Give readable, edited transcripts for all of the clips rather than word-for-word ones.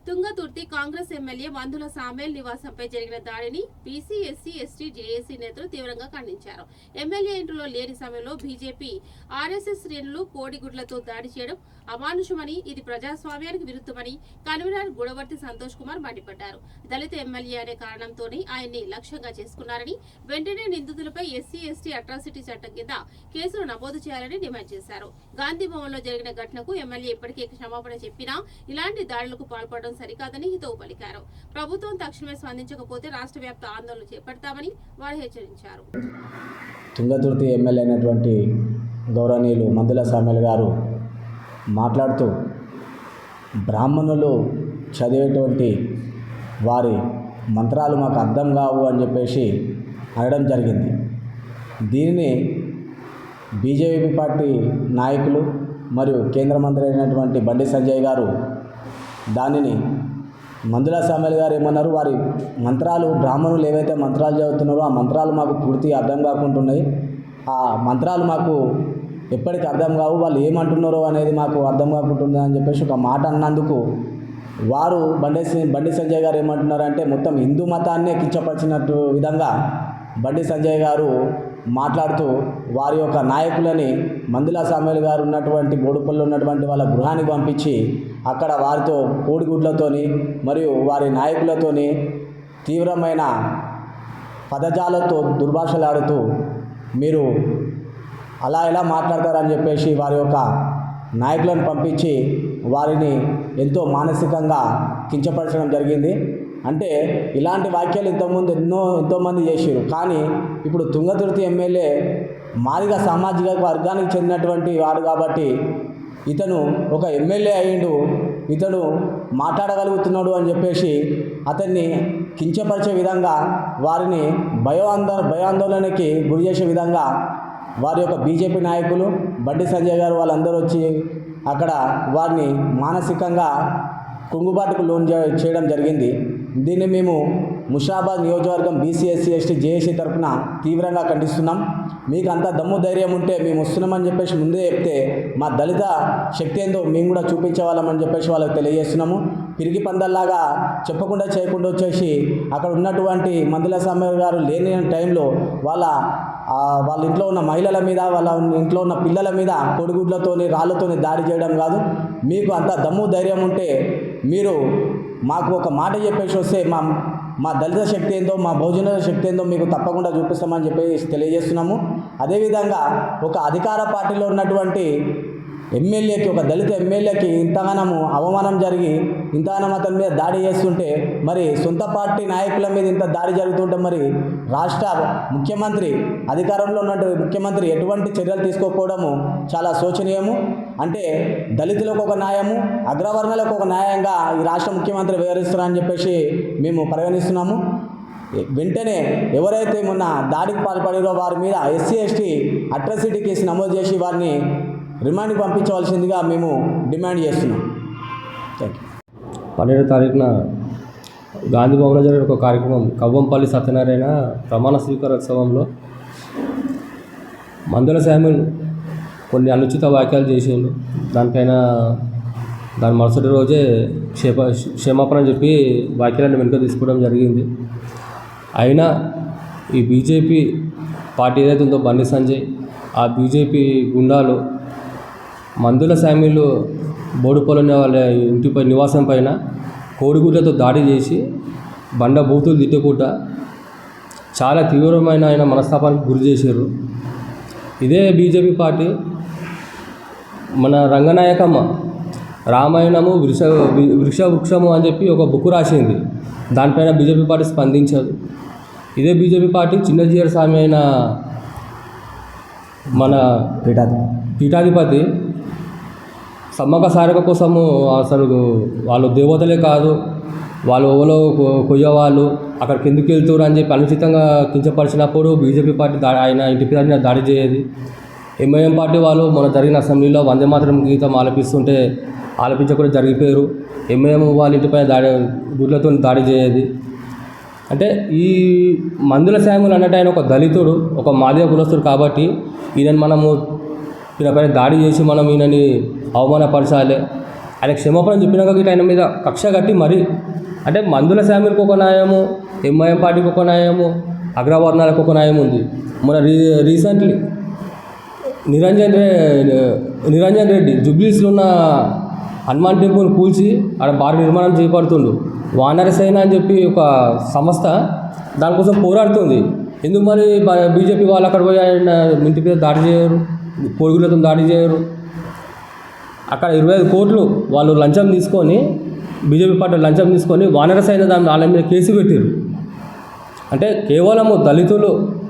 Thungathurthi Congress MLA మందుల సామేల్ నివాసంపై జరిగిన దాడిని బీసీ ఎస్సీ ఎస్టీ జేఏసీ నేతలు తీవ్రంగా ఖండించారు. ఎమ్మెల్యే ఇంటిలో లేని సమయంలో బీజేపీ ఆర్ఎస్ఎస్ శ్రేణులు కోడిగుడ్లతో దాడి చేయడం అమానుషమని, ఇది ప్రజాస్వామ్యానికి విరుద్ధమని కన్వీనర్ గుడవర్తి సంతోష్ కుమార్ మండిపడ్డారు. దళిత ఎమ్మెల్యే అనే కారణంతోనే ఆయన్ని లక్ష్యంగా చేసుకున్నారని, వెంటనే నిందితులపై ఎస్సీ ఎస్టీ అట్రాసిటీ చట్టం కింద కేసులు నమోదు చేయాలని డిమాండ్ చేశారు. గాంధీ భవన్లో జరిగిన ఘటనకు ఎమ్మెల్యే ఇప్పటికే క్షమాపణ చెప్పినా ఇలాంటి దాడులకు పాల్పడడం సరికాదని హితవు పలికారు. ప్రభుత్వం తక్షణమే స్పందించకపోతే రాష్ట్ర వ్యాప్త ఆందోళనలు చేపడతామని వారు హెచ్చరించారు. తుంగతుర్తి ఎమ్మెల్యే అయినటువంటి గౌరవనీయులు మందుల సామేల్ గారు మాట్లాడుతూ బ్రాహ్మణులు చదివేటువంటి వారి మంత్రాలు మాకు అర్థం కావు అని చెప్పేసి అనడం జరిగింది. దీనిని బీజేపీ పార్టీ నాయకులు మరియు కేంద్ర మంత్రి అయినటువంటి బండి సంజయ్ గారు దానిని మందుల సామేల్ గారు ఏమన్నారు, వారి మంత్రాలు బ్రాహ్మణులు ఏవైతే మంత్రాలు చదువుతున్నారో ఆ మంత్రాలు మాకు పూర్తిగా అర్థం కాకుంటున్నాయి, ఆ మంత్రాలు మాకు ఎప్పటికీ అర్థం కావు, వాళ్ళు ఏమంటున్నారో అనేది మాకు అర్థం కాకుంటుంది అని చెప్పేసి ఒక మాట అన్నందుకు వారు బండి సంజయ్ గారు ఏమంటున్నారంటే మొత్తం హిందూ మతాన్నే కించపరిచినట్టు విధంగా బండి సంజయ్ గారు మాట్లాడుతూ వారి యొక్క నాయకులని మందుల సామేల్ గారు ఉన్నటువంటి బోడుపల్లిలో ఉన్నటువంటి వాళ్ళ గృహానికి పంపించి అక్కడ వారితో కోడిగుడ్లతోని మరియు వారి నాయకులతోని తీవ్రమైన పదజాలతో దుర్భాషలాడుతూ మీరు అలా ఎలా మాట్లాడతారని చెప్పేసి వారి యొక్క నాయకులను పంపించి వారిని ఎంతో మానసికంగా కించపరచడం జరిగింది. అంటే ఇలాంటి వ్యాఖ్యలు ఇంతకుముందు ఎంతోమంది చేశారు. కానీ ఇప్పుడు తుంగతుర్తి ఎమ్మెల్యే మాదిగ సామాజిక వర్గానికి చెందినటువంటి వాడు కాబట్టి ఇతను ఒక ఎమ్మెల్యే అయ్యిండు, ఇతను మాట్లాడగలుగుతున్నాడు అని చెప్పేసి అతన్ని కించపరిచే విధంగా వారిని భయాందోళనకి గురి చేసే విధంగా వారి యొక్క బీజేపీ నాయకులు బండి సంజయ్ గారు వాళ్ళందరూ వచ్చి అక్కడ వారిని మానసికంగా కుంగుబాటుకు లోన్ చేయడం జరిగింది. దీన్ని మేము ముషాబాద్ నియోజకవర్గం బీసీ ఎస్సీ ఎస్టీ జేఏసీ తరఫున తీవ్రంగా ఖండిస్తున్నాం. మీకు అంత దమ్ము ధైర్యం ఉంటే మేము వస్తున్నామని చెప్పేసి ముందే చెప్తే మా దళిత శక్తి ఏందో మేము కూడా చూపించేవాళ్ళమని చెప్పేసి వాళ్ళకి తెలియజేస్తున్నాము. పిరిగి పందల్లాగా చెప్పకుండా చేయకుండా వచ్చేసి అక్కడ ఉన్నటువంటి మందుల సామేల్ గారు లేని టైంలో వాళ్ళ ఇంట్లో ఉన్న మహిళల మీద, వాళ్ళ ఇంట్లో ఉన్న పిల్లల మీద కోడిగుడ్లతోని రాళ్ళతోని దాడి చేయడం కాదు. మీకు అంత దమ్ము ధైర్యం ఉంటే మీరు మాకు ఒక మాట చెప్పేసి వస్తే మా దళిత శక్తి ఏందో, మా బహుజన శక్తి ఏందో మీకు తప్పకుండా చూపిస్తామని చెప్పేసి తెలియజేస్తున్నాము. అదేవిధంగా ఒక అధికార పార్టీలో ఉన్నటువంటి ఎమ్మెల్యేకి, ఒక దళిత ఎమ్మెల్యేకి ఇంతగానము అవమానం జరిగి ఇంతగానం అతని మీద దాడి చేస్తుంటే, మరి సొంత పార్టీ నాయకుల మీద ఇంత దాడి జరుగుతుంటే మరి రాష్ట్ర ముఖ్యమంత్రి, అధికారంలో ఉన్నటువంటి ముఖ్యమంత్రి ఎటువంటి చర్యలు తీసుకోకపోవడము చాలా శోచనీయము. అంటే దళితులకు ఒక న్యాయము, అగ్రవర్ణాలకు ఒక న్యాయంగా ఈ రాష్ట్ర ముఖ్యమంత్రి వ్యవహరిస్తున్నారని చెప్పేసి మేము పరిగణిస్తున్నాము. వెంటనే ఎవరైతే మొన్న దాడికి పాల్పడారో వారి మీద ఎస్సీ ఎస్టీ అట్రాసిటీ కేసు నమోదు చేసి వారిని రిమాండ్కి పంపించవలసిందిగా మేము డిమాండ్ చేస్తున్నాం. Thank you. 12వ తారీఖున గాంధీ భవన్లో జరిగిన ఒక కార్యక్రమం కవ్వంపల్లి సత్యనారాయణ ప్రమాణ స్వీకారోత్సవంలో మందుల సామేల్ కొన్ని అనుచిత వ్యాఖ్యలు చేసిండు. దాని మరుసటి రోజే క్షమాపణ చెప్పి వ్యాఖ్యలను వెనుక తీసుకోవడం జరిగింది. అయినా ఈ బీజేపీ పార్టీ ఏదైతే ఉందో బండి సంజయ్, ఆ బీజేపీ గుండాలు మందుల సామేల్ బోడుపల్లి వాళ్ళ ఇంటిపై నివాసం పైన కోడిగుడ్లతో దాడి చేసి బండ బూతులు తిట్టుకుంటా చాలా తీవ్రమైన ఆయన మనస్తాపానికి గురి చేశారు. ఇదే బీజేపీ పార్టీ మన రంగనాయకమ్మ రామాయణము వృక్షము అని చెప్పి ఒక బుక్ రాసింది. దానిపైన బీజేపీ పార్టీ స్పందించదు. ఇదే బీజేపీ పార్టీ చిన్నజీయర్ స్వామి అయిన మన పీఠాధిపతి సమ్మక్క సారక కోసము అసలు వాళ్ళు దేవతలే కాదు, వాళ్ళు ఓలో కొయ్యవాళ్ళు, అక్కడికి ఎందుకు వెళ్తారు అని చెప్పి అనుచితంగా కించపరిచినప్పుడు బీజేపీ పార్టీ ఆయన ఇంటి మీద దాడి చేయదు. ఎంఐఎం పార్టీ వాళ్ళు మొన్న జరిగిన అసెంబ్లీలో వందే మాతరం గీతం ఆలపించకుండా జరిగిపోయారు. ఎంఐఎం వాళ్ళ ఇంటిపైన గుడ్లతో దాడి చేయదు. అంటే ఈ మందుల సామేల్ అన్నట్టు ఆయన ఒక దళితుడు, ఒక మాదిగ కులస్తుడు కాబట్టి ఈయనని మనము ఈయనపైన దాడి చేసి మనం ఈయనని అవమానపరచాలి. ఆయన క్షమాపణ చెప్పినాక గిట్ల ఆయన మీద కక్ష కట్టి మరి అంటే మందుల శామ్యులకు ఒక న్యాయము, ఎంఐఎం పార్టీకి ఒక న్యాయము, అగ్రవర్ణాలకు ఒక న్యాయం ఉంది. మన రీసెంట్లీ నిరంజన్ రెడ్డి జుబ్లీస్లో ఉన్న హనుమాన్ టెంపుల్ కూల్చి ఆడ భారీ నిర్మాణం చేపడుతుండు. వానరసేన అని చెప్పి ఒక సంస్థ దానికోసం పోరాడుతుంది. ఎందుకు మరి బీజేపీ వాళ్ళు అక్కడ పోయి ఆయన ఇంటి మీద దాడి చేయరు, పొరుగులతో దాడి చేయరు? అక్కడ 25 కోట్లు వాళ్ళు లంచం తీసుకొని, బీజేపీ పార్టీ లంచం తీసుకొని వానరసేన దాని వాళ్ళ మీద కేసు పెట్టారు. అంటే కేవలము దళితులు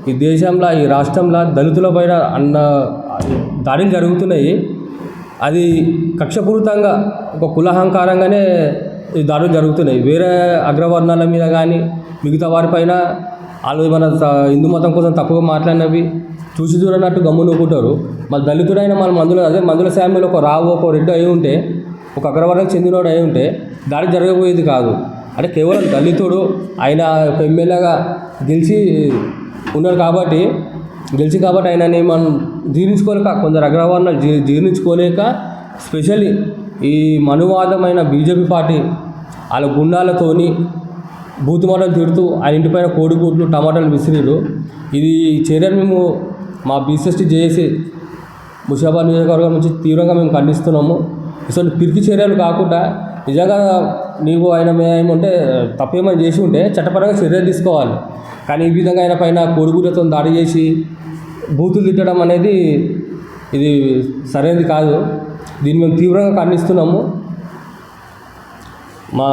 ఈ దేశంలో, ఈ రాష్ట్రంలో దళితుల పైన దాడులు జరుగుతున్నాయి. అది కక్షపూరితంగా ఒక కులహంకారంగానే ఈ దాడులు జరుగుతున్నాయి. వేరే అగ్రవర్ణాల మీద కానీ మిగతా వారిపైన వాళ్ళు మన హిందూ మతం కోసం తప్పుగా మాట్లాడినవి చూసి చూడనట్టు గమ్మునుకుంటారు. మళ్ళీ దళితుడైన మన మందుల శామ్యులు ఒక రావు, ఒక రెడ్డి అయి ఉంటే, ఒక అగ్రవర్ణకు చెందినోడు అయి ఉంటే దాడి జరగబోయేది కాదు. అంటే కేవలం దళితుడు ఆయన ఒక ఎమ్మెల్యేగా గెలిచి ఉన్నాడు కాబట్టి ఆయనని మనం జీర్ణించుకోలేక, కొందరు అగ్రవర్ణాలు జీర్ణించుకోలేక, స్పెషల్లీ ఈ మనువాదమైన బీజేపీ పార్టీ వాళ్ళ గుండాలతోని బూతుమాటలు తిడుతూ ఆయన ఇంటిపైన కోడిగుడ్లు, టమాటాలు విసిరిరు. ఇది చర్యను మేము మా బీసీఎస్టీ జేఏసీ ముషాబాద్ నియోజకవర్గం నుంచి తీవ్రంగా మేము ఖండిస్తున్నాము. ఇటువంటి పిరికి చర్యలు కాకుండా నిజంగా నీవు ఆయన ఏమంటే తప్పేమని చేసి ఉంటే చట్టపరంగా చర్యలు తీసుకోవాలి. కానీ ఈ విధంగా ఆయన పైన కోడిగుడ్లతో దాడి చేసి బూతులు తిట్టడం అనేది ఇది సరైనది కాదు. దీన్ని మేము తీవ్రంగా ఖండిస్తున్నాము. మా